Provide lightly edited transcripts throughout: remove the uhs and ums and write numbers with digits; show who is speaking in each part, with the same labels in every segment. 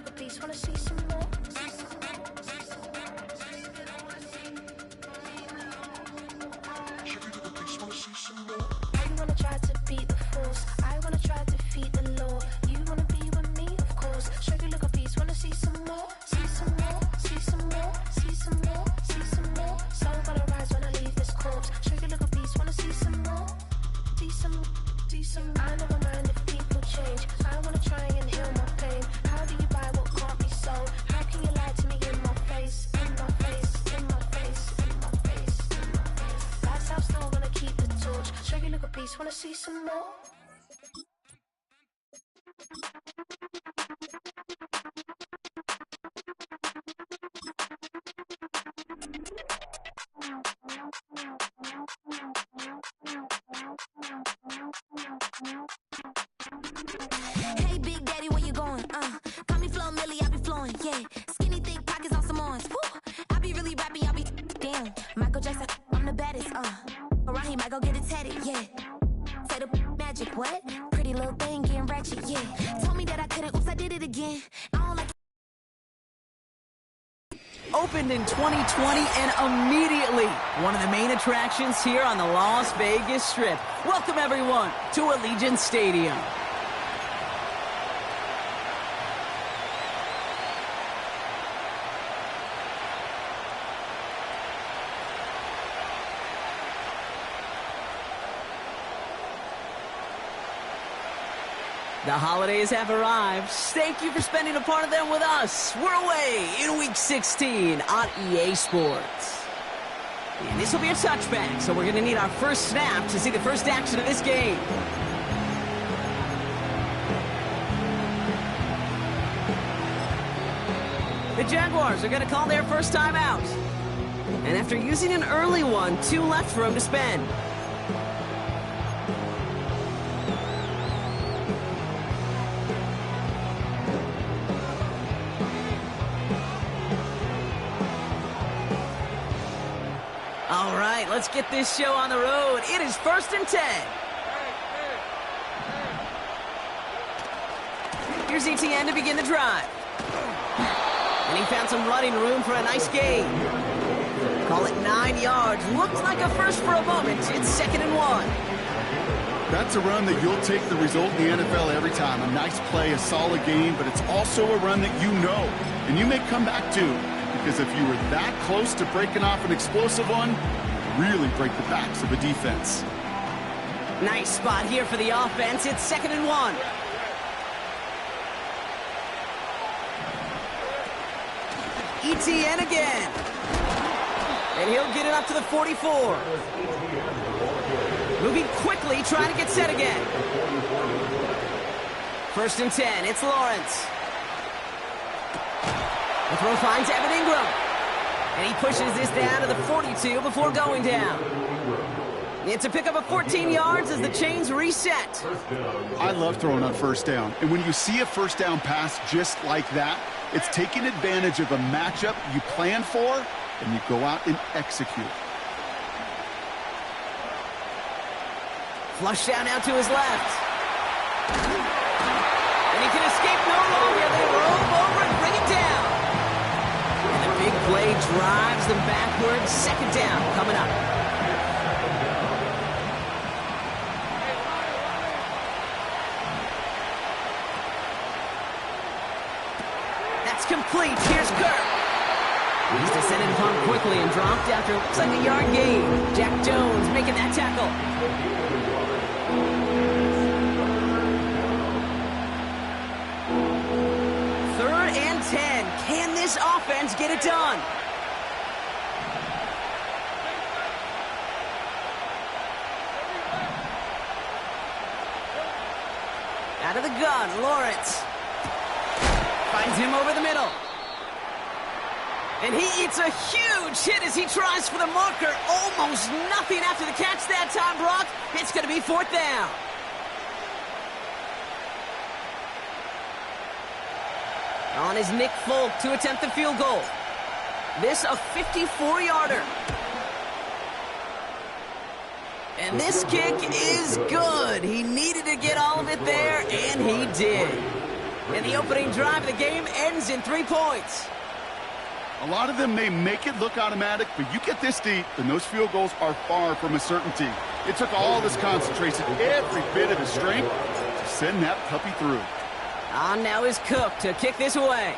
Speaker 1: look at peace, wanna see some more? You wanna try to beat the force, I wanna try to defeat the law. You wanna be with me, of course. Show you look at peace, wanna see some more? See some more, see some more, see some more, see some more. Soul gonna rise when I leave this corpse. Show you look at peace, wanna see some more? See some, see some. I never mind if people change. I wanna try and heal my pain. How do you buy what can't be sold? How can you lie to me in my face? In my face, in my face, in my face, in my face. That's how still gonna keep the torch. Show you look at peace, wanna see some more?
Speaker 2: Hey, Big Daddy, where you going? Call me Flo Millie, I be flowing, yeah. Skinny, thick pockets on Samoans, woo. I be really rapping, I be damn. Michael Jackson, I'm the baddest, Around here, might go get it tatted, yeah. Say the magic, what? Pretty little thing, getting ratchet, yeah. Told me that I couldn't, oops, I did it again. I don't like.
Speaker 3: Opened in 2020 and immediately one of the main attractions here on the Las Vegas Strip. Welcome everyone to Allegiant Stadium. The holidays have arrived. Thank you for spending a part of them with us. We're away in Week 16 on EA Sports. And this will be a touchback, so we're going to need our first snap to see the first action of this game. The Jaguars are going to call their first time out. And after using an early one, 2 left for him to spend. All right, let's get this show on the road. It is 1st and 10. Here's ETN to begin the drive. And he found some running room for a nice gain. Call it 9 yards. Looked like a first for a moment. It's 2nd and 1.
Speaker 4: That's a run that you'll take the result in the NFL every time. A nice play, a solid game, but it's also a run that you know, and you may come back to. Because if you were that close to breaking off an explosive one, really break the backs of a defense.
Speaker 3: Nice spot here for the offense. It's 2nd and 1. ETN again. And he'll get it up to the 44. Moving quickly, trying to get set again. 1st and 10. It's Lawrence. The throw finds Evan Ingram. And he pushes this down to the 42 before going down. It's a pickup of 14 yards as the chains reset.
Speaker 4: I love throwing on first down. And when you see a first down pass just like that, it's taking advantage of a matchup you plan for, and you go out and execute.
Speaker 3: Flush down now to his left. And he can escape no longer. They roll over and bring it down. And the big play drives them backwards. 2nd down coming up. That's complete. Here's Kirk. He's descended upon quickly and dropped after looks like a yard gain. Jack Jones making that tackle. Third and 10. Can this offense get it done? Out of the gun, Lawrence. Finds him over the middle. And he eats a huge hit as he tries for the marker. Almost nothing after the catch that time, Brock. It's going to be 4th down. On is Nick Folk to attempt the field goal. This a 54-yarder. And this kick is good. He needed to get all of it there, and he did. And the opening drive of the game ends in 3 points.
Speaker 4: A lot of them may make it look automatic, but you get this deep, and those field goals are far from a certainty. It took all of his concentration, every bit of his strength, to send that puppy through.
Speaker 3: On now is Cook to kick this away.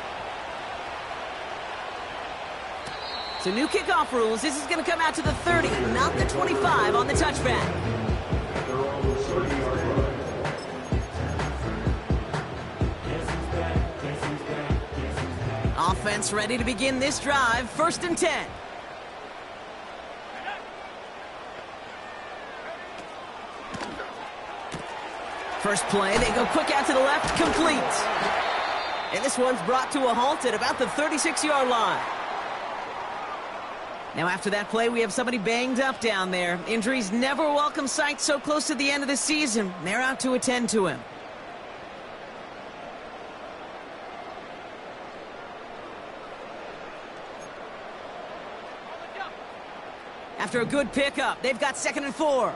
Speaker 3: So new kickoff rules. This is going to come out to the 30, not the 25 on the touchback. Offense ready to begin this drive. 1st and 10. First play, they go quick out to the left, complete. And this one's brought to a halt at about the 36-yard line. Now after that play, we have somebody banged up down there. Injuries never a welcome sight so close to the end of the season. They're out to attend to him. After a good pickup, they've got 2nd and 4.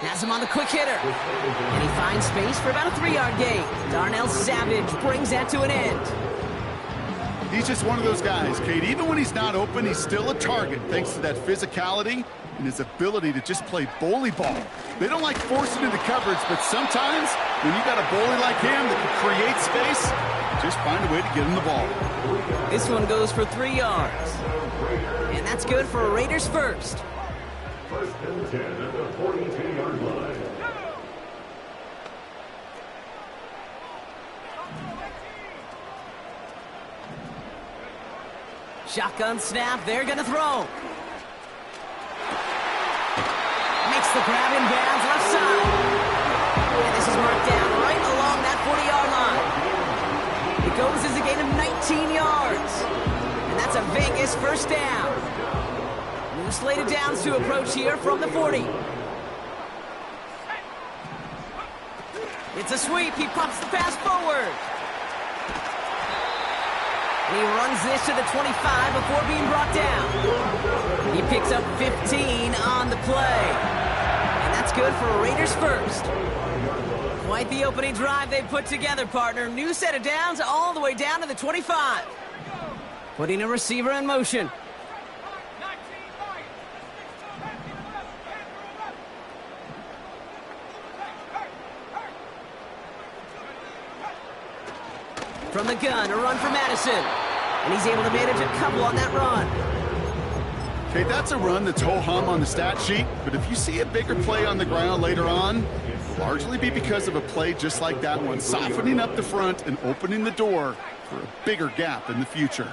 Speaker 3: Has him on the quick hitter. And he finds space for about a 3-yard gain. Darnell Savage brings that to an end.
Speaker 4: He's just one of those guys, Kate. Even when he's not open, he's still a target thanks to that physicality and his ability to just play bully ball. They don't like forcing into coverage, but sometimes when you got a bully like him that can create space, just find a way to get him the ball.
Speaker 3: This one goes for 3 yards. And that's good for a Raiders first.
Speaker 5: 1st and 10 at the 42-yard line.
Speaker 3: Shotgun snap, they're going to throw. Makes the grab in bounds left side. And this is marked down right along that 40-yard line. It goes as a gain of 19 yards. And that's a Vegas first down. New slated downs to approach here from the 40. It's a sweep. He pops the pass forward. And he runs this to the 25 before being brought down. He picks up 15 on the play. And that's good for a Raiders first. Quite the opening drive they put together, partner. New set of downs all the way down to the 25. Putting a receiver in motion. From the gun, a run for Madison. And he's able to manage a couple on that run.
Speaker 4: Okay, that's a run that's ho-hum on the stat sheet, but if you see a bigger play on the ground later on, it will largely be because of a play just like that one, softening up the front and opening the door for a bigger gap in the future.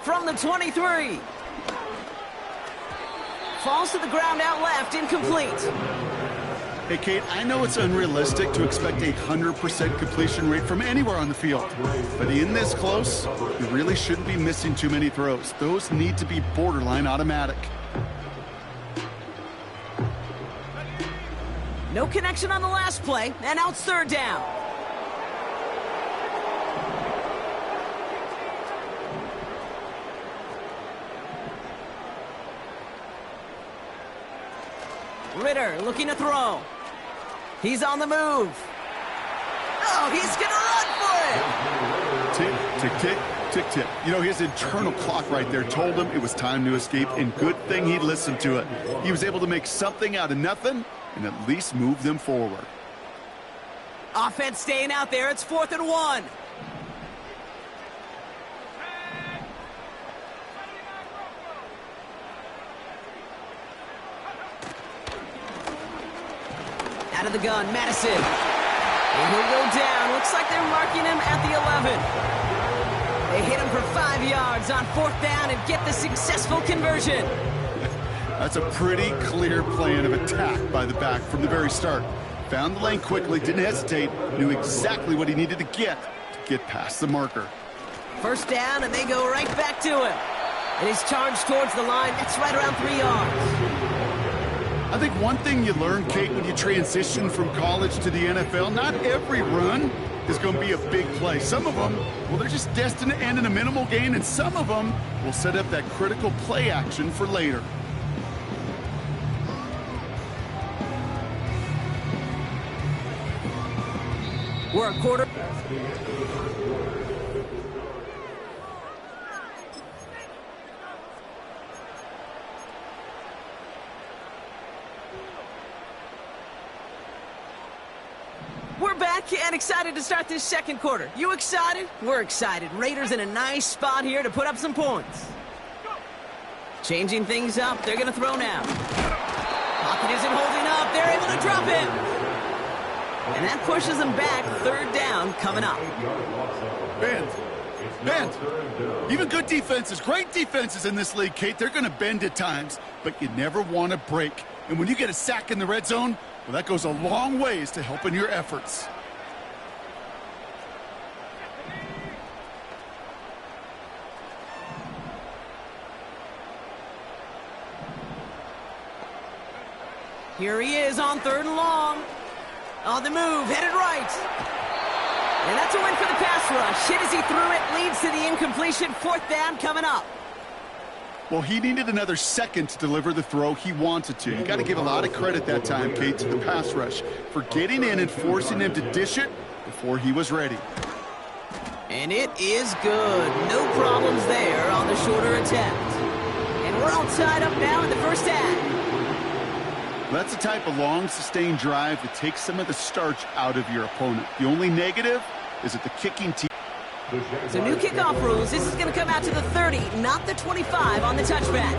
Speaker 3: From the 23. Falls to the ground out left, incomplete.
Speaker 4: Hey, Kate, I know it's unrealistic to expect a 100% completion rate from anywhere on the field, but in this close, you really shouldn't be missing too many throws. Those need to be borderline automatic.
Speaker 3: No connection on the last play, and now it's 3rd down. Ritter looking to throw. He's on the move. Oh, he's going to run for it.
Speaker 4: Tick, tick, tick, tick, tick. You know, his internal clock right there told him it was time to escape, and good thing he listened to it. He was able to make something out of nothing and at least move them forward.
Speaker 3: Offense staying out there. It's 4th and 1. Out of the gun, Madison. And he'll go down. Looks like they're marking him at the 11. They hit him for 5 yards on 4th down and get the successful conversion.
Speaker 4: That's a pretty clear plan of attack by the back from the very start. found the lane quickly, didn't hesitate, knew exactly what he needed to get past the marker.
Speaker 3: First down, and they go right back to him. And he's charged towards the line. That's right around 3 yards.
Speaker 4: I think one thing you learn, Kate, when you transition from college to the NFL, not every run is going to be a big play. Some of them, well, they're just destined to end in a minimal gain, and some of them will set up that critical play action for later.
Speaker 3: We're a quarter. We're back and excited to start this second quarter. You excited? We're excited. Raiders in a nice spot here to put up some points. Changing things up. They're going to throw now. Pocket isn't holding up. They're able to drop him. And that pushes them back. Third down coming up.
Speaker 4: Bend. Even good defenses, great defenses in this league, Kate, they're going to bend at times, but you never want to break. And when you get a sack in the red zone, well, that goes a long ways to helping your efforts.
Speaker 3: Here he is on 3rd and long. On the move, headed right. And that's a win for the pass rush. Hit as he threw it, leads to the incompletion. 4th down coming up.
Speaker 4: Well, he needed another second to deliver the throw he wanted to. You got to give a lot of credit that time, Kate, to the pass rush for getting in and forcing him to dish it before he was ready.
Speaker 3: And it is good. No problems there on the shorter attempt. And we're all tied up now in the first half.
Speaker 4: That's the type of long, sustained drive that takes some of the starch out of your opponent. The only negative is that the kicking team...
Speaker 3: So new kickoff rules. This is going to come out to the 30, not the 25 on the touchback.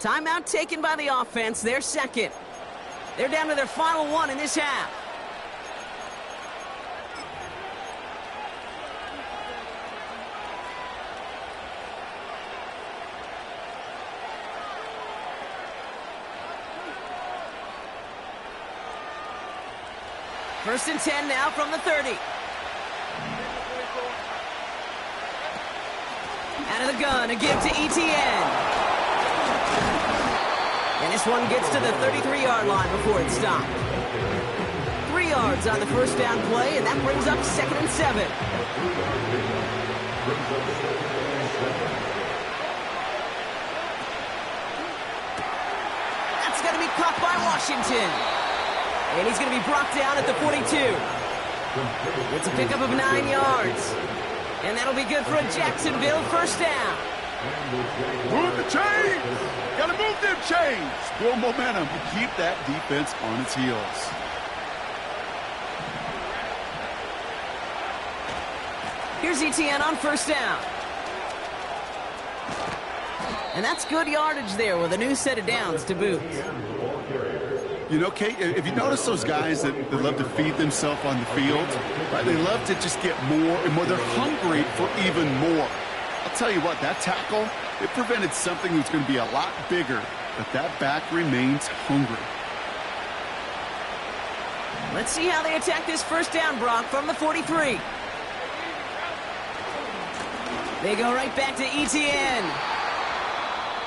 Speaker 3: Timeout taken by the offense. They're second. They're down to their final one in this half. First and 10 now from the 30. Out of the gun, a give to ETN. And this one gets to the 33-yard line before it's stopped. 3 yards on the first down play, and that brings up 2nd and 7. That's going to be caught by Washington. And he's going to be brought down at the 42. It's a pickup of 9 yards. And that'll be good for a Jacksonville first down.
Speaker 4: Move the chains! Gotta move them chains! Build momentum to keep that defense on its heels.
Speaker 3: Here's ETN on first down. And that's good yardage there with a new set of downs to boot.
Speaker 4: You know, Kate, if you notice those guys that love to feed themselves on the field, right? They love to just get more and more. They're hungry for even more. I'll tell you what, that tackle, it prevented something that's going to be a lot bigger, but that back remains hungry.
Speaker 3: Let's see how they attack this first down, Brock, from the 43. They go right back to Etienne.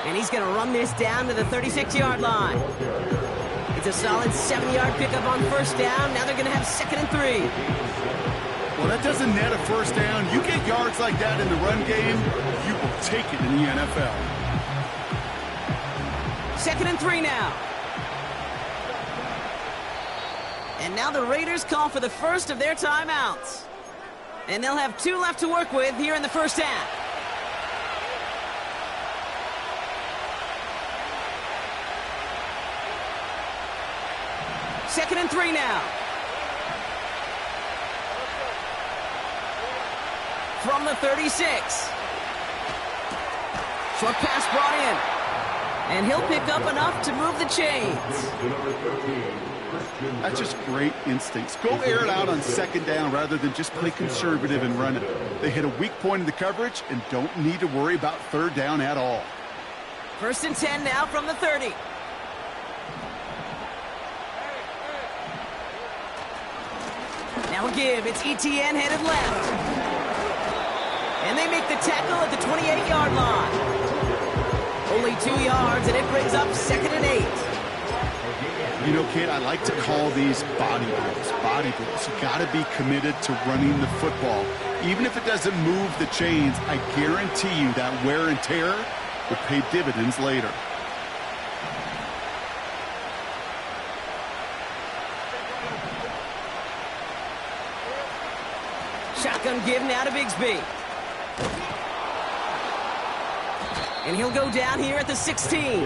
Speaker 3: And he's going to run this down to the 36-yard line. It's a solid 7-yard pickup on first down. Now they're going to have 2nd and 3.
Speaker 4: Well, that doesn't net a first down. You get yards like that in the run game, you will take it in the NFL.
Speaker 3: 2nd and 3 now. And now the Raiders call for the first of their timeouts. And they'll have 2 left to work with here in the first half. Second and 3 now. From the 36. Short pass brought in. And he'll pick up enough to move the chains.
Speaker 4: That's just great instincts. Go air it out on 2nd down rather than just play conservative and run it. They hit a weak point in the coverage and don't need to worry about 3rd down at all.
Speaker 3: 1st and 10 now from the 30. Now a give. It's Etienne headed left. And they make the tackle at the 28-yard line. Only 2 yards, and it brings up 2nd and 8.
Speaker 4: You know, Kate, I like to call these body drills. Body drills. You got to be committed to running the football. Even if it doesn't move the chains, I guarantee you that wear and tear will pay dividends later.
Speaker 3: Shotgun give now to Bigsby. And he'll go down here at the 16.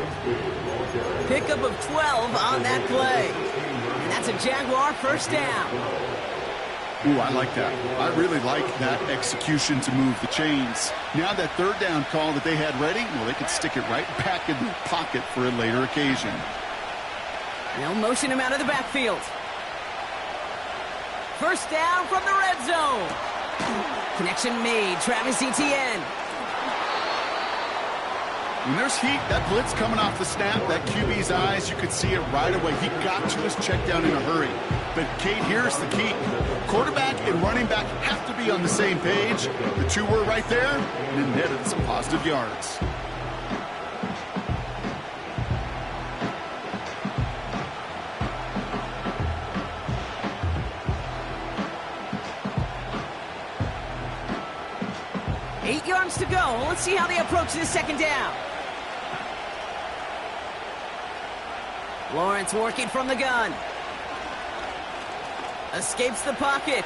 Speaker 3: Pickup of 12 on that play. And that's a Jaguar first down.
Speaker 4: Ooh, I like that. I really like that execution to move the chains. Now that 3rd down call that they had ready, well, they could stick it right back in the pocket for a later occasion.
Speaker 3: They'll motion him out of the backfield. First down from the red zone. Connection made. Travis Etienne.
Speaker 4: When there's heat, that blitz coming off the snap, that QB's eyes, you could see it right away. He got to his check down in a hurry. But, Kate, here's the key. Quarterback and running back have to be on the same page. The 2 were right there, and it netted some positive yards.
Speaker 3: Eight yards to go. Let's see how they approach this 2nd down. Lawrence working from the gun. Escapes the pocket.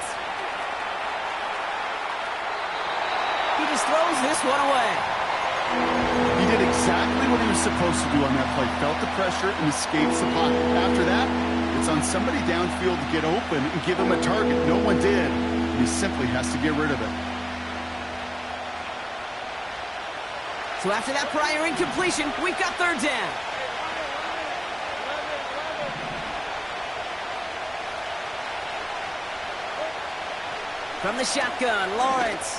Speaker 3: He just throws this one away.
Speaker 4: He did exactly what he was supposed to do on that play. Felt the pressure and escapes the pocket. After that, it's on somebody downfield to get open and give him a target. No one did. And he simply has to get rid of it.
Speaker 3: So after that prior incompletion, we've got 3rd down. From the shotgun, Lawrence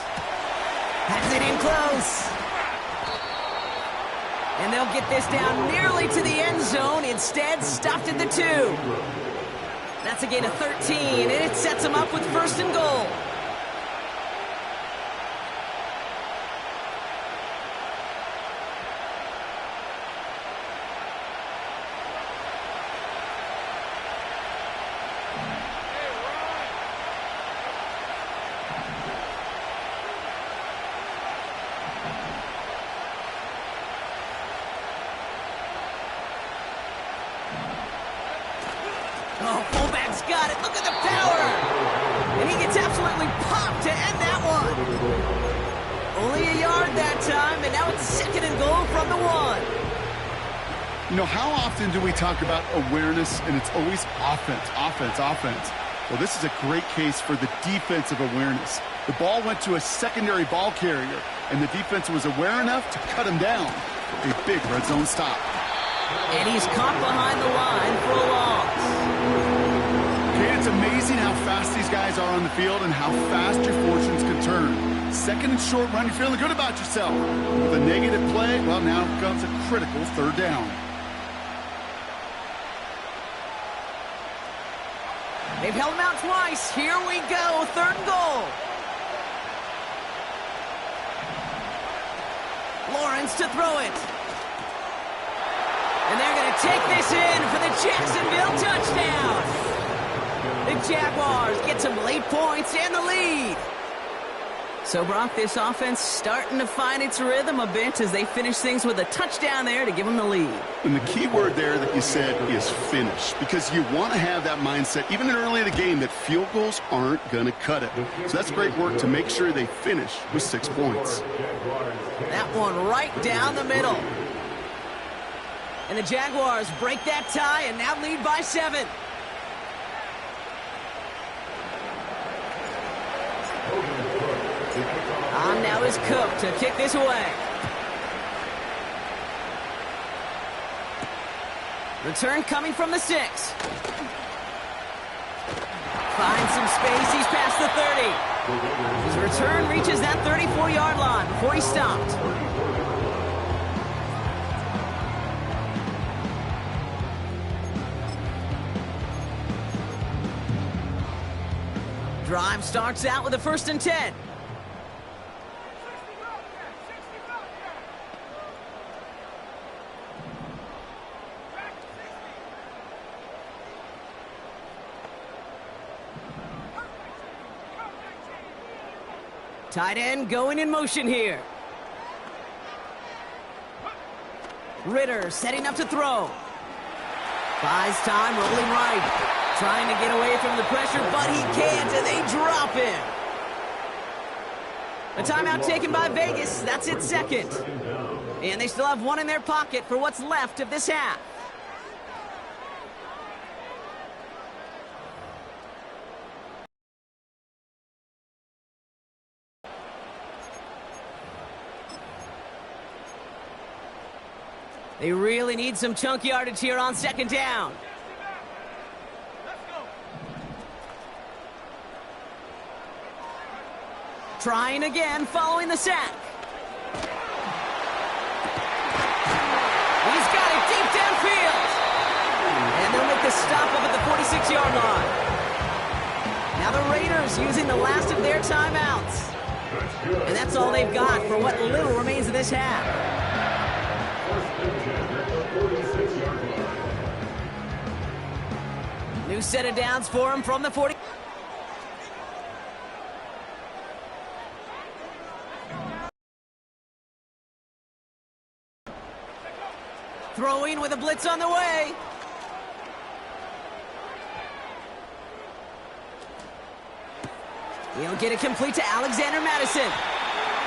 Speaker 3: has it in close. And they'll get this down nearly to the end zone. Instead, stopped at the 2. That's a gain of 13, and it sets them up with 1st and goal. Oh, fullback's got it. Look at the power. And he gets absolutely popped to end that one. Only a yard that time, and now it's 2nd and goal from the 1.
Speaker 4: You know, how often do we talk about awareness, and it's always offense, offense, offense? Well, this is a great case for the defensive awareness. The ball went to a secondary ball carrier, and the defense was aware enough to cut him down. A big red zone stop.
Speaker 3: And he's caught behind the line for a loss.
Speaker 4: Okay, it's amazing how fast these guys are on the field and how fast your fortunes can turn. 2nd and short run, you're feeling good about yourself. With a negative play, well, now comes a critical 3rd down.
Speaker 3: They've held him out twice. Here we go, 3rd and goal. Lawrence to throw it. And they're going to take this in for the Jacksonville touchdown. The Jaguars get some late points and the lead. So, Brock, this offense starting to find its rhythm a bit as they finish things with a touchdown there to give them the lead.
Speaker 4: And the key word there that you said is finish, because you want to have that mindset, even early in the game, that field goals aren't going to cut it. So that's great work to make sure they finish with 6 points.
Speaker 3: That one right down the middle. And the Jaguars break that tie and now lead by 7. On now is Cook to kick this away. Return coming from the 6. Finds some space. He's past the 30. His return reaches that 34-yard line before he stopped. Drive starts out with a 1st and 10. Tight end going in motion here. Ritter setting up to throw. Buys time, rolling right. Trying to get away from the pressure, but he can't, and they drop him. A timeout taken by Vegas. That's its 2nd. And they still have 1 in their pocket for what's left of this half. They really need some chunk yardage here on 2nd down. Trying again, following the sack. He's got it deep downfield. And they'll make the stop up at the 46-yard line. Now the Raiders using the last of their timeouts. And that's all they've got for what little remains of this half. New set of downs for him from the 40. Throwing with a blitz on the way. He'll get it complete to Alexander Madison.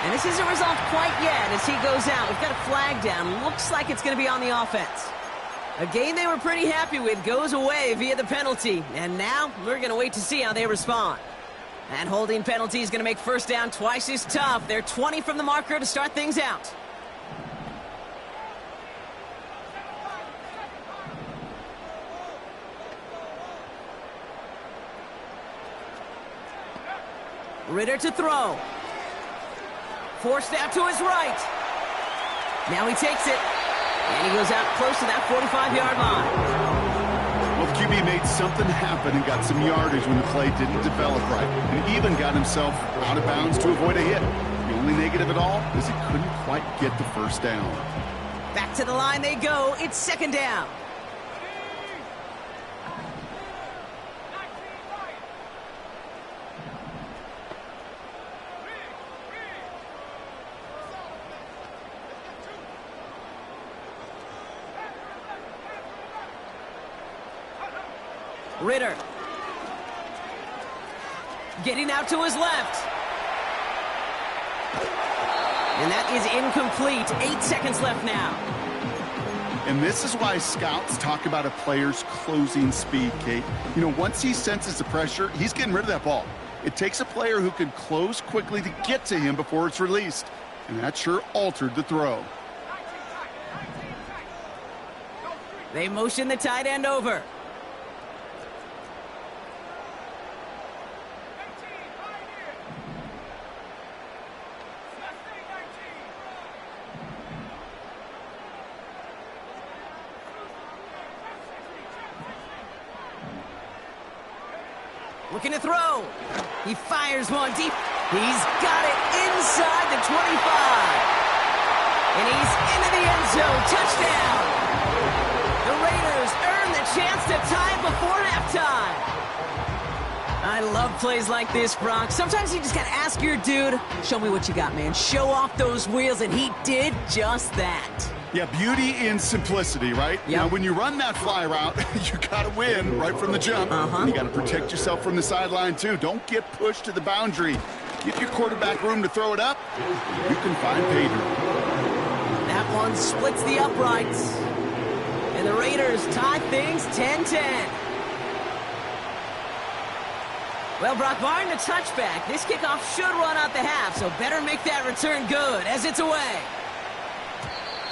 Speaker 3: And this isn't resolved quite yet as he goes out. We've got a flag down. Looks like it's going to be on the offense. A game they were pretty happy with goes away via the penalty. And now we're going to wait to see how they respond. That holding penalty is going to make 1st down twice as tough. They're 20 from the marker to start things out. Ritter to throw. Forced out to his right. Now he takes it. And he goes out close to that 45-yard line.
Speaker 4: Well, the QB made something happen and got some yardage when the play didn't develop right. And even got himself out of bounds to avoid a hit. The only negative at all is he couldn't quite get the 1st down.
Speaker 3: Back to the line they go. It's 2nd down. Ritter. Getting out to his left. And that is incomplete. 8 seconds left now.
Speaker 4: And this is why scouts talk about a player's closing speed, Kate. You know, once he senses the pressure, he's getting rid of that ball. It takes a player who can close quickly to get to him before it's released. And that sure altered the throw.
Speaker 3: They motion the tight end over. Looking to throw. He fires one deep. He's got it inside the 25. And he's into the end zone. Touchdown. The Raiders earn the chance to tie it before halftime. I love plays like this, Brock. Sometimes you just got to ask your dude, show me what you got, man. Show off those wheels, and he did just that.
Speaker 4: Yeah, beauty in simplicity, right?
Speaker 3: Yep.
Speaker 4: Now, when you run that fly route, you got to win right from the jump. And you got to protect yourself from the sideline, too. Don't get pushed to the boundary. Give your quarterback room to throw it up. You can find pay dirt.
Speaker 3: That one splits the uprights. And the Raiders tie things 10-10. Well, Brock, barring the touchback, this kickoff should run out the half, so better make that return good as it's away.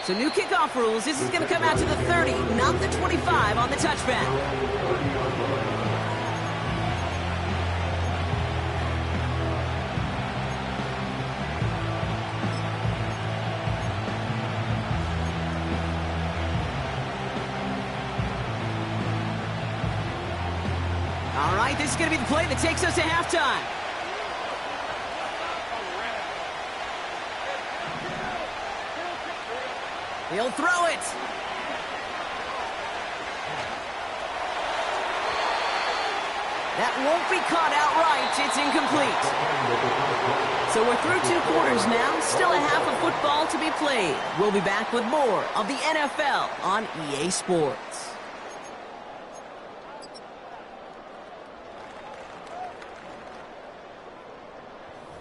Speaker 3: So new kickoff rules. This is going to come out to the 30, not the 25 on the touchback. All right, this is going to be the play that takes us to halftime. He'll throw it. That won't be caught outright. It's incomplete. So we're through 2 quarters now. Still a half of football to be played. We'll be back with more of the NFL on EA Sports.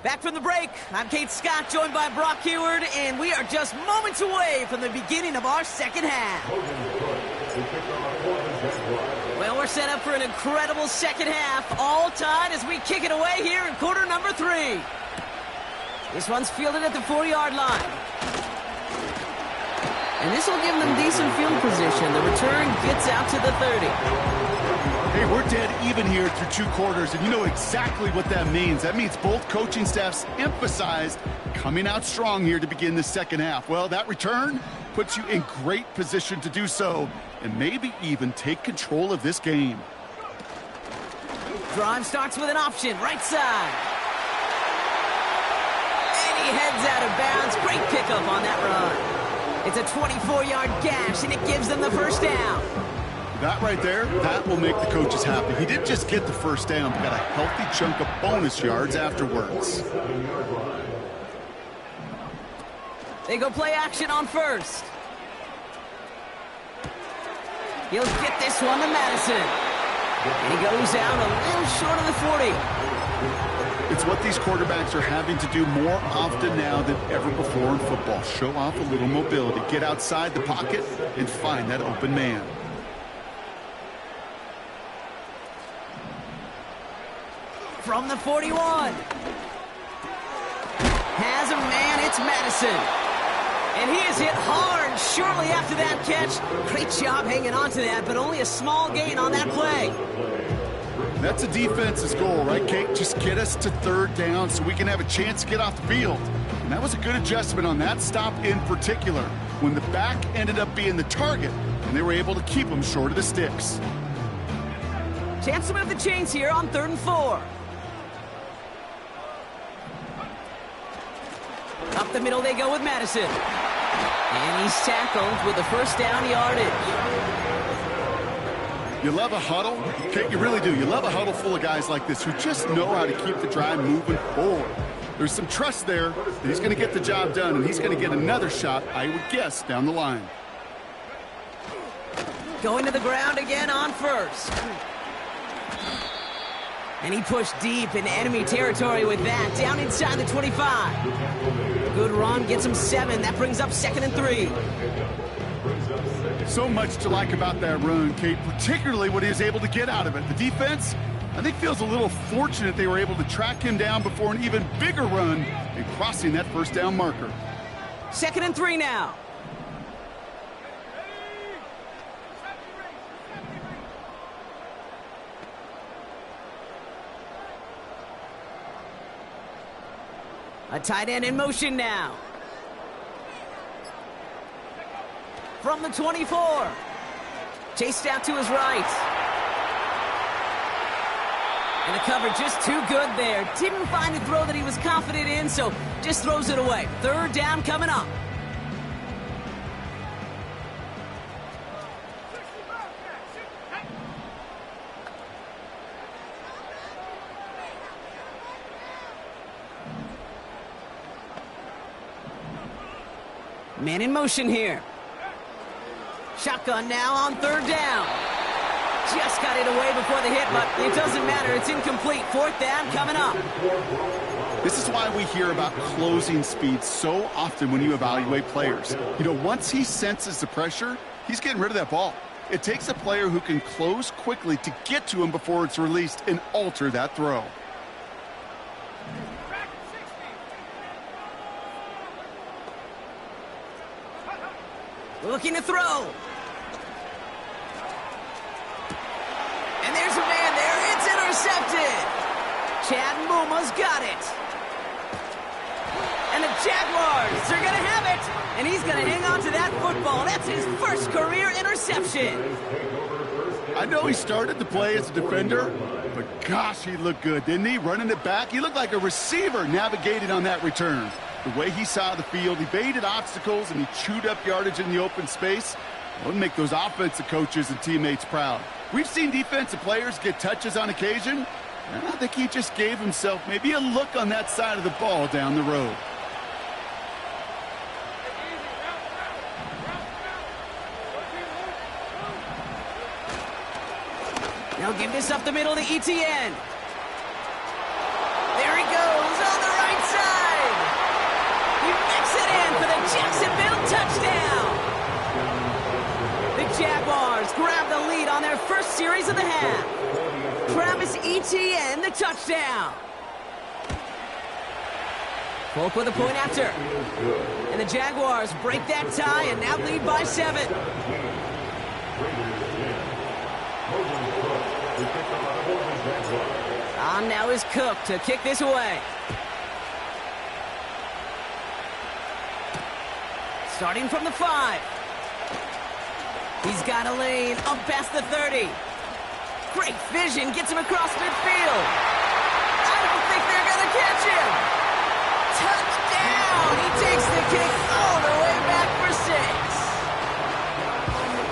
Speaker 3: Back from the break, I'm Kate Scott, joined by Brock Huard, and we are just moments away from the beginning of our second half. Well, we're set up for an incredible second half, all tied as we kick it away here in quarter number 3. This one's fielded at the 4-yard line. And this will give them decent field position. The return gets out to the 30.
Speaker 4: Hey, we're dead even here through 2 quarters, and you know exactly what that means. That means both coaching staffs emphasized coming out strong here to begin the second half. Well, that return puts you in great position to do so, and maybe even take control of this game.
Speaker 3: Drive starts with an option, right side. And he heads out of bounds. Great pickup on that run. It's a 24-yard gash, and it gives them the first down.
Speaker 4: That right there, that will make the coaches happy. He didn't just get the first down, but got a healthy chunk of bonus yards afterwards.
Speaker 3: They go play action on first. He'll get this one to Madison. And he goes out a little short of the 40.
Speaker 4: It's what these quarterbacks are having to do more often now than ever before in football. Show off a little mobility. Get outside the pocket and find that open man.
Speaker 3: From the 41. Has a man, it's Madison. And he is hit hard shortly after that catch. Great job hanging on to that, but only a small gain on that play.
Speaker 4: That's a defense's goal, right, Kate? Just get us to 3rd down so we can have a chance to get off the field. And that was a good adjustment on that stop in particular, when the back ended up being the target, and they were able to keep him short of the sticks.
Speaker 3: Chance to move the chains here on 3rd and 4. Up the middle they go with Madison. And he's tackled with the first down yardage.
Speaker 4: You love a huddle? Kate, you really do. You love a huddle full of guys like this who just know how to keep the drive moving forward. There's some trust there that he's going to get the job done, and he's going to get another shot, I would guess, down the line.
Speaker 3: Going to the ground again on first. And he pushed deep into enemy territory with that. Down inside the 25. Good run, gets him 7. That brings up 2nd and 3.
Speaker 4: So much to like about that run, Kate, particularly what he was able to get out of it. The defense, I think, feels a little fortunate they were able to track him down before an even bigger run and crossing that first down marker.
Speaker 3: 2nd and 3 now. A tight end in motion now. From the 24. Chased out to his right. And the cover just too good there. Didn't find the throw that he was confident in, so just throws it away. Third down coming up. Man in motion here. Shotgun now on third down. Just got it away before the hit, but it doesn't matter. It's incomplete. Fourth down coming up.
Speaker 4: This is why we hear about closing speed so often when you evaluate players. You know, once he senses the pressure, he's getting rid of that ball. It takes a player who can close quickly to get to him before it's released and alter that throw.
Speaker 3: Looking to throw. And there's a man there. It's intercepted. Chad Muma's got it. And the Jaguars are going to have it. And he's going to hang on to that football. That's his first career interception.
Speaker 4: I know he started the play as a defender, but gosh, he looked good, didn't he? Running it back, he looked like a receiver navigating on that return. The way he saw the field, he baited obstacles, and he chewed up yardage in the open space. It would make those offensive coaches and teammates proud. We've seen defensive players get touches on occasion, and I think he just gave himself maybe a look on that side of the ball down the road.
Speaker 3: They'll give this up the middle to Etienne. There he goes on the right side. He mix it in for the Jacksonville touchdown. The Jaguars grab the lead on their first series of the half. Travis Etienne, the touchdown. Polk with a point after. And the Jaguars break that tie and now lead by 7. On now is Cook to kick this away. Starting from the 5. He's got a lane up past the 30. Great vision, gets him across midfield. I don't think they're going to catch him. Touchdown! He takes the kick all the way back for 6.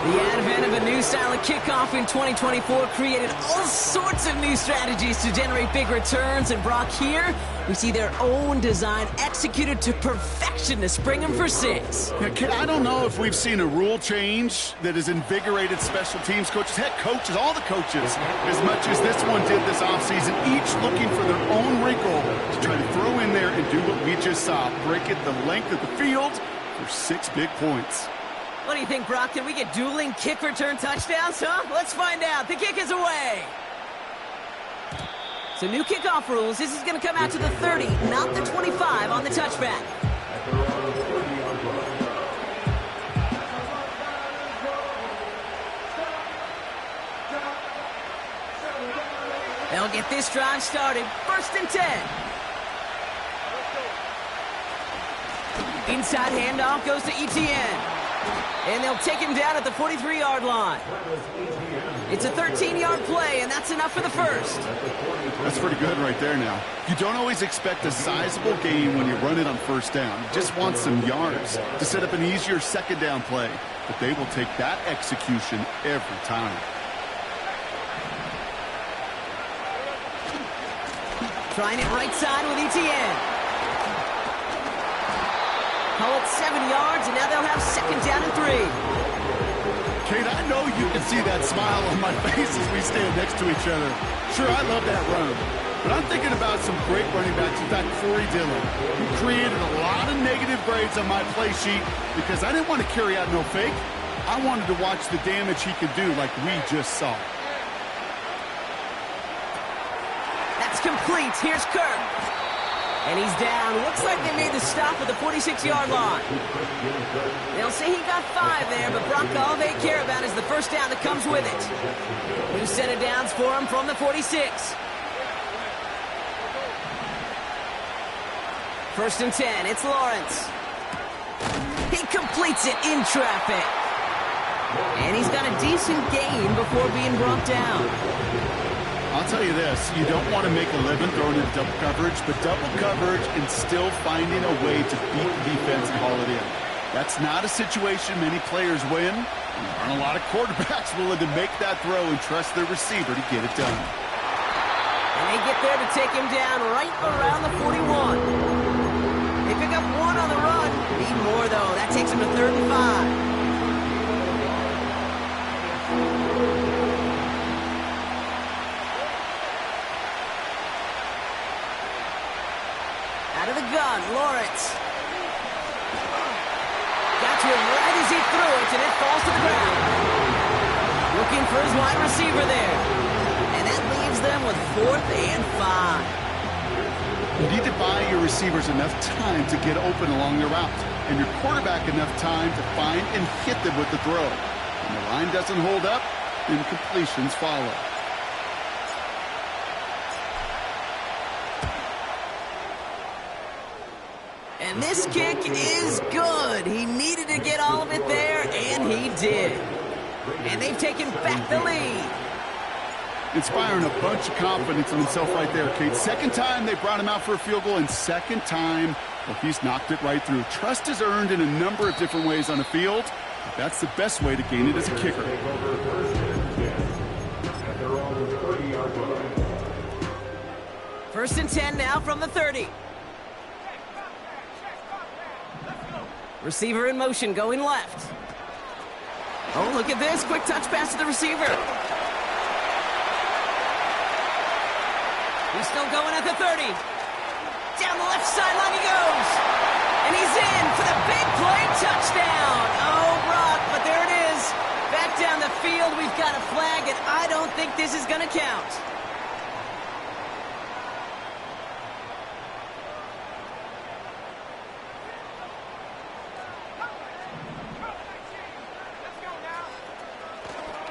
Speaker 3: The advent of a new style of kickoff in 2024 created all sorts of new strategies to generate big returns. And Brock, here we see their own design executed to perfection to spring them for 6.
Speaker 4: Yeah, I don't know if we've seen a rule change that has invigorated special teams coaches, head coaches, all the coaches, as much as this one did this offseason, each looking for their own wrinkle to try to throw in there and do what we just saw, break it the length of the field for 6 big points.
Speaker 3: What do you think, Brock? Can we get dueling kick return touchdowns, huh? Let's find out. The kick is away. So new kickoff rules. This is going to come out to the 30, not the 25 on the touchback. They'll get this drive started. 1st and 10. Inside handoff goes to Etienne. And they'll take him down at the 43-yard line. It's a 13-yard play, and that's enough for the first.
Speaker 4: That's pretty good right there now. You don't always expect a sizable gain when you run it on 1st down. You just want some yards to set up an easier 2nd down play. But they will take that execution every time.
Speaker 3: Trying it right side with Etienne. Call it 7 yards, and now they'll have 2nd down and 3.
Speaker 4: Kate, I know you can see that smile on my face as we stand next to each other. Sure, I love that run. But I'm thinking about some great running backs. In fact, Corey Dillon, who created a lot of negative grades on my play sheet because I didn't want to carry out no fake. I wanted to watch the damage he could do like we just saw.
Speaker 3: That's complete. Here's Kirk. And he's down. Looks like they made the stop at the 46-yard line. They'll say he got 5 there, but Brock, all they care about is the 1st down that comes with it. New set of downs for him from the 46. 1st and 10. It's Lawrence. He completes it in traffic. And he's got a decent gain before being brought down.
Speaker 4: I'll tell you this, you don't want to make a living throwing in double coverage, but double coverage and still finding a way to beat the defense and haul it in. That's not a situation many players win. There aren't a lot of quarterbacks willing to make that throw and trust their receiver to get it done.
Speaker 3: And they get there to take him down right around the 41. They pick up one on the run. Need more, though. That takes him to 3rd and 5. Out of the gun, Lawrence. Got to him right as he threw it, and it falls to the ground. Looking for his wide receiver there. And that leaves them with 4th and 5.
Speaker 4: You need to buy your receivers enough time to get open along the route, and your quarterback enough time to find and hit them with the throw. When the line doesn't hold up, then completions follow.
Speaker 3: And this kick is good. He needed to get all of it there, and he did. And they've taken back the lead.
Speaker 4: Inspiring a bunch of confidence in himself right there, Kate. Second time they brought him out for a field goal, and second time, well, he's knocked it right through. Trust is earned in a number of different ways on the field. But that's the best way to gain it as a kicker.
Speaker 3: First and 10 now from the 30. Receiver in motion, going left. Oh, look at this. Quick touch pass to the receiver. He's still going at the 30. Down the left sideline he goes. And he's in for the big play touchdown. Oh, Brock, but there it is. Back down the field, we've got a flag, and I don't think this is going to count.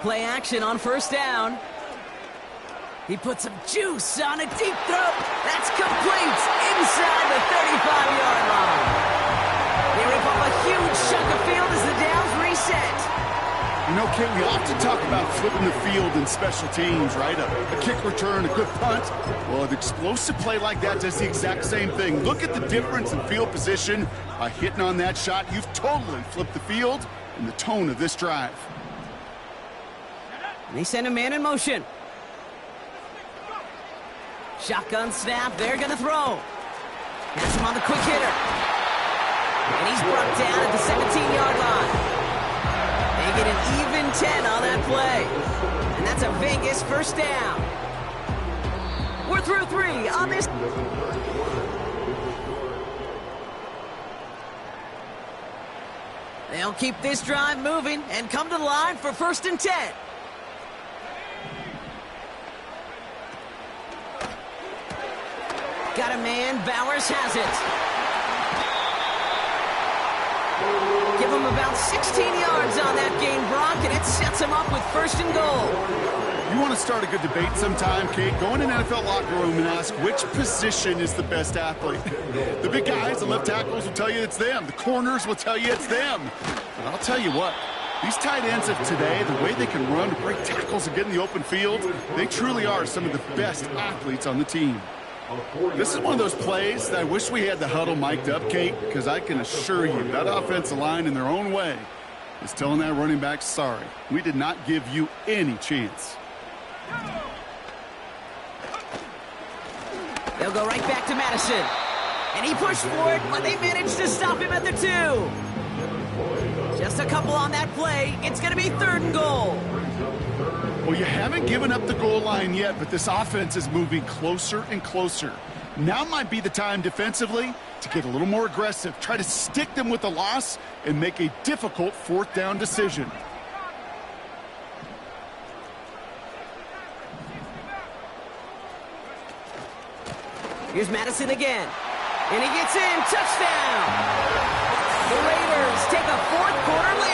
Speaker 3: Play action on first down. He puts some juice on a deep throw. That's complete inside the 35-yard line. They rip off a huge chunk of field as the downs reset.
Speaker 4: You know, Kate, we often talk about flipping the field in special teams, right? A kick return, a good punt. Well, an explosive play like that does the exact same thing. Look at the difference in field position. By hitting on that shot, you've totally flipped the field and the tone of this drive.
Speaker 3: And they send a man in motion. Shotgun snap, they're going to throw. Pass him on the quick hitter. And he's brought down at the 17-yard line. They get an even 10 on that play. And that's a Vegas first down. We're through 3 on this. They'll keep this drive moving and come to the line for first and 10. Got a man, Bowers has it. Give him about 16 yards on that gain, Brock, and it sets him up with first and goal.
Speaker 4: You want to start a good debate sometime, Kate? Go in an NFL locker room and ask which position is the best athlete. The big guys, the left tackles, will tell you it's them. The corners will tell you it's them. But I'll tell you what, these tight ends of today, the way they can run, break tackles, and get in the open field, they truly are some of the best athletes on the team. This is one of those plays that I wish we had the huddle mic'd up, Kate, because I can assure you that offensive line in their own way is telling that running back, sorry, we did not give you any chance.
Speaker 3: They'll go right back to Madison. And he pushed for it, but they managed to stop him at the 2. Just a couple on that play. It's going to be 3rd and goal.
Speaker 4: Well, you haven't given up the goal line yet, but this offense is moving closer and closer. Now might be the time defensively to get a little more aggressive, try to stick them with the loss, and make a difficult 4th down decision.
Speaker 3: Here's Madison again. And he gets in. Touchdown! The Raiders take a 4th quarter lead.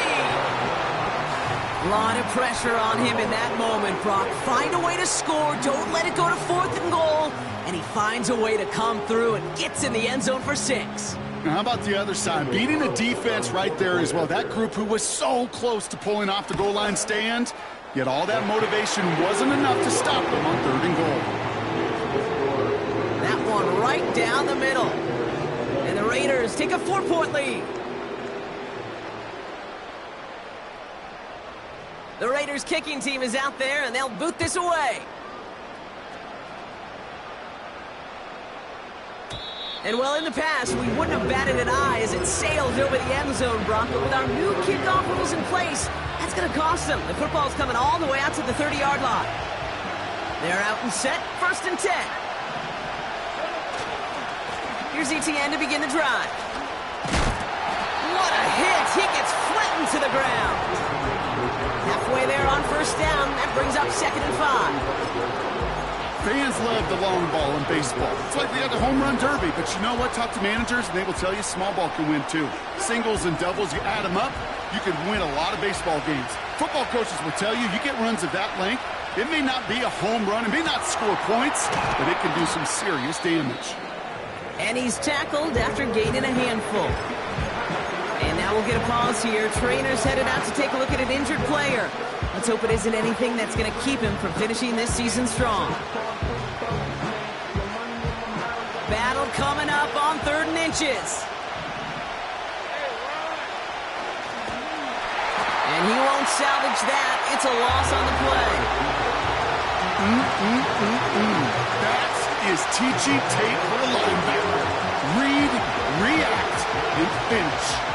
Speaker 3: A lot of pressure on him in that moment, Brock. Find a way to score. Don't let it go to 4th and goal. And he finds a way to come through and gets in the end zone for 6.
Speaker 4: Now, how about the other side? Beating a defense right there as well. That group who was so close to pulling off the goal line stand, yet all that motivation wasn't enough to stop them on 3rd and goal.
Speaker 3: That one right down the middle. And the Raiders take a 4-point lead. The Raiders kicking team is out there, and they'll boot this away. And well, in the past, we wouldn't have batted an eye as it sailed over the end zone, Brock. But with our new kickoff rules in place, that's going to cost them. The football's coming all the way out to the 30-yard line. They're out and set, 1st and 10. Here's Etienne to begin the drive. What a hit! He gets flattened to the ground. Halfway there on 1st down. That brings up 2nd and 5.
Speaker 4: Fans love the long ball in baseball. It's like they got the home run derby, but you know what? Talk to managers, and they will tell you small ball can win too. Singles and doubles, you add them up, you can win a lot of baseball games. Football coaches will tell you, you get runs of that length, it may not be a home run, it may not score points, but it can do some serious damage.
Speaker 3: And he's tackled after gaining a handful. And now we'll get a pause here. Trainer's headed out to take a look at an injured player. Let's hope it isn't anything that's going to keep him from finishing this season strong. Battle coming up on 3rd and inches. And he won't salvage that. It's a loss on the play.
Speaker 4: That is teaching tape for a linebacker. Read, react, and finish.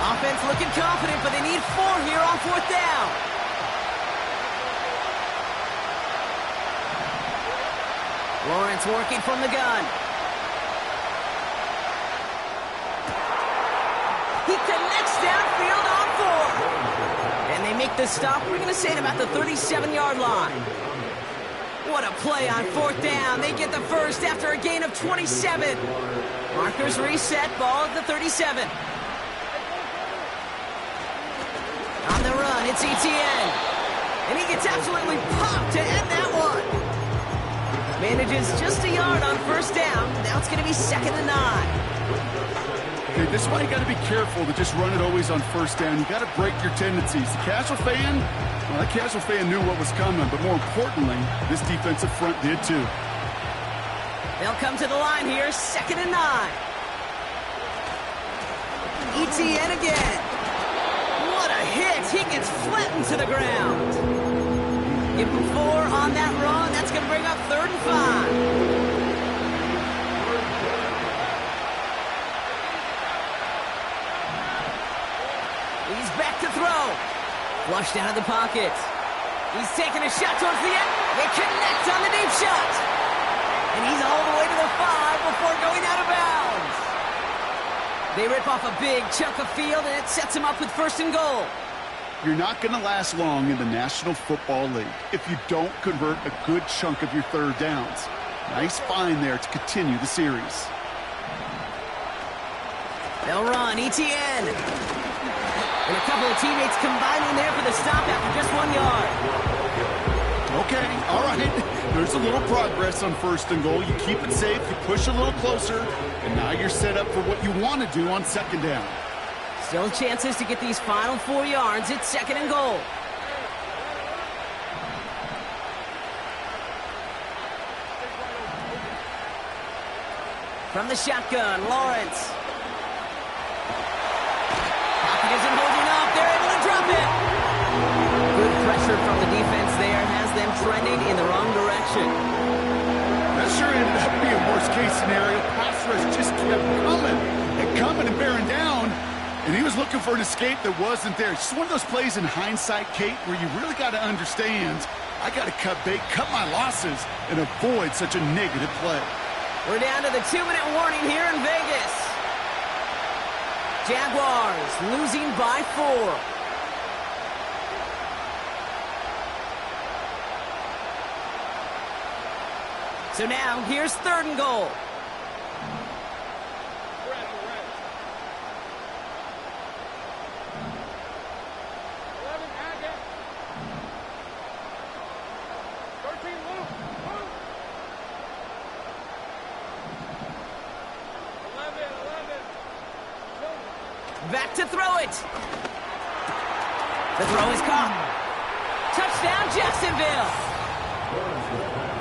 Speaker 3: Offense looking confident, but they need 4 here on 4th down. Lawrence working from the gun. He connects downfield on 4. And they make the stop, we're going to say at about the 37-yard line. What a play on 4th down. They get the first after a gain of 27. Markers reset, ball at the 37. On the run, it's Etienne. And he gets absolutely popped to end that one. Manages just a yard on 1st down. Now it's going to be 2nd and 9.
Speaker 4: Okay, this is why you got to be careful to just run it always on 1st down. You got to break your tendencies. The casual fan, well, that casual fan knew what was coming, but more importantly, this defensive front did too.
Speaker 3: They'll come to the line here, 2nd and 9. Etienne again. What a hit! He gets flattened to the ground. Give him 4 on that run. That's going to bring up 3rd and 5. He's back to throw. Flushed out of the pocket. He's taking a shot towards the end. They connect on the deep shot. And he's all the way to the 5 before going out of bounds. They rip off a big chunk of field, and it sets him up with 1st and goal.
Speaker 4: You're not going to last long in the National Football League if you don't convert a good chunk of your 3rd downs. Nice find there to continue the series.
Speaker 3: They'll run, Etienne. And a couple of teammates combining there for the stop after just 1 yard.
Speaker 4: Okay, all right. There's a little progress on 1st and goal. You keep it safe, you push a little closer, and now you're set up for what you want to do on 2nd down.
Speaker 3: Still chances to get these final 4 yards. It's 2nd and goal. From the shotgun, Lawrence. Pocket isn't holding up. They're able to drop it. Good pressure from the defense there has them trending in the wrong direction.
Speaker 4: That sure ended up being worst-case scenario. Pass rush just kept coming and bearing down. And he was looking for an escape that wasn't there. It's just one of those plays in hindsight, Kate, where you really got to understand, I got to cut bait, cut my losses, and avoid such a negative play.
Speaker 3: We're down to the 2-minute warning here in Vegas. Jaguars losing by 4. So now, here's 3rd and goal. Back to throw it. The throw is caught. Touchdown, Jacksonville.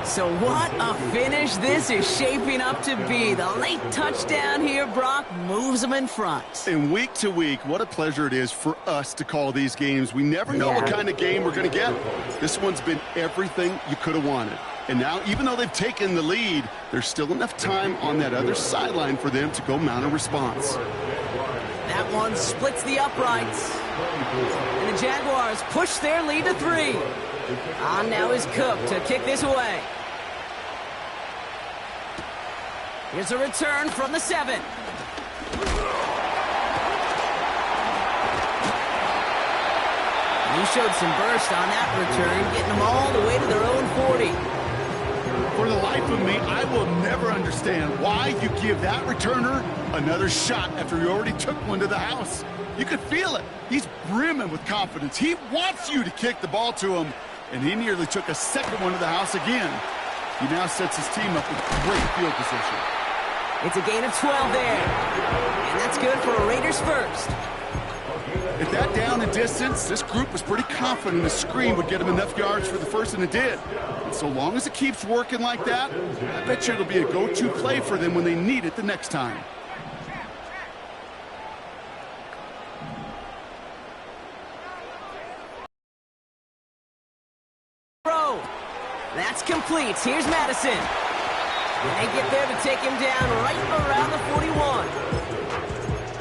Speaker 3: So what a finish this is shaping up to be. The late touchdown here, Brock, moves them in front.
Speaker 4: And week to week, what a pleasure it is for us to call these games. We never know what kind of game we're going to get. This one's been everything you could have wanted. And now, even though they've taken the lead, there's still enough time on that other sideline for them to go mount a response.
Speaker 3: That one splits the uprights. And the Jaguars push their lead to 3. On now is Cook to kick this away. Here's a return from the 7. He showed some burst on that return, getting them all the way to their own 40.
Speaker 4: For the life of me, I will never understand why you give that returner another shot after he already took one to the house. You could feel it. He's brimming with confidence. He wants you to kick the ball to him, and he nearly took a second one to the house again. He now sets his team up with great field position.
Speaker 3: It's a gain of 12 there, and that's good for a Raiders first.
Speaker 4: At that down and distance, this group was pretty confident the screen would get him enough yards for the first, and it did. And so long as it keeps working like that, I bet you it'll be a go-to play for them when they need it the next time.
Speaker 3: Throw. That's complete. Here's Madison. And they get there to take him down right around the 41.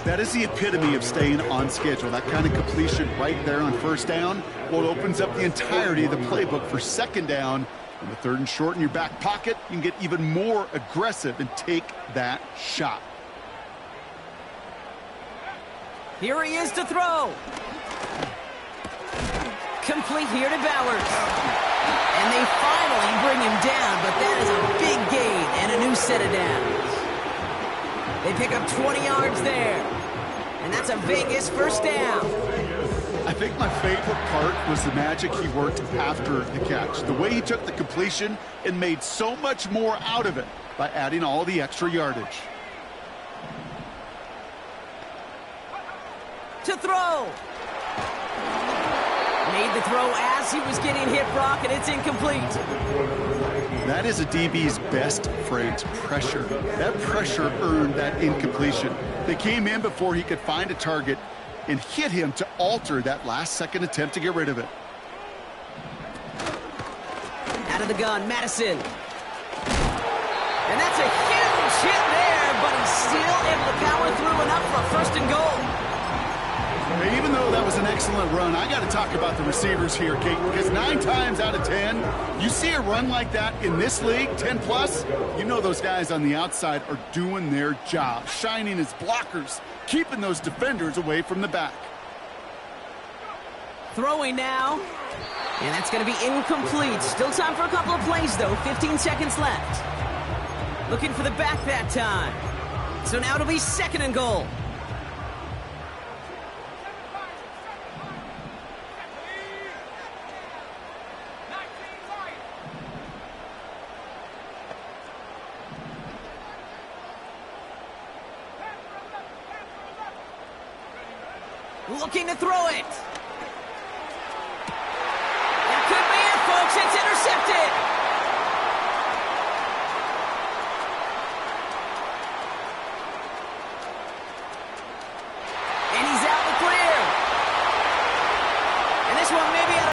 Speaker 4: That is the epitome of staying on schedule. That kind of completion right there on first down, well, it opens up the entirety of the playbook for second down. On the 3rd and short in your back pocket, you can get even more aggressive and take that shot.
Speaker 3: Here he is to throw. Complete here to Bowers. And they finally bring him down, but that is a big gain and a new set of downs. They pick up 20 yards there. And that's a Vegas first down.
Speaker 4: I think my favorite part was the magic he worked after the catch. The way he took the completion and made so much more out of it by adding all the extra yardage.
Speaker 3: To throw. Made the throw as he was getting hit, Brock, and it's incomplete.
Speaker 4: That is a DB's best friend, pressure. That pressure earned that incompletion. They came in before he could find a target and hit him to alter that last-second attempt to get rid of it.
Speaker 3: Out of the gun, Madison. And that's a huge hit there, but he's still able to power through enough for a first and goal.
Speaker 4: Even though that was an excellent run, I got to talk about the receivers here, Kate, because 9 times out of 10, you see a run like that in this league, 10+, you know those guys on the outside are doing their job, shining as blockers, keeping those defenders away from the back.
Speaker 3: Throwing now, and that's going to be incomplete. Still time for a couple of plays, though. 15 seconds left. Looking for the back that time. So now it'll be 2nd and goal. Looking to throw it.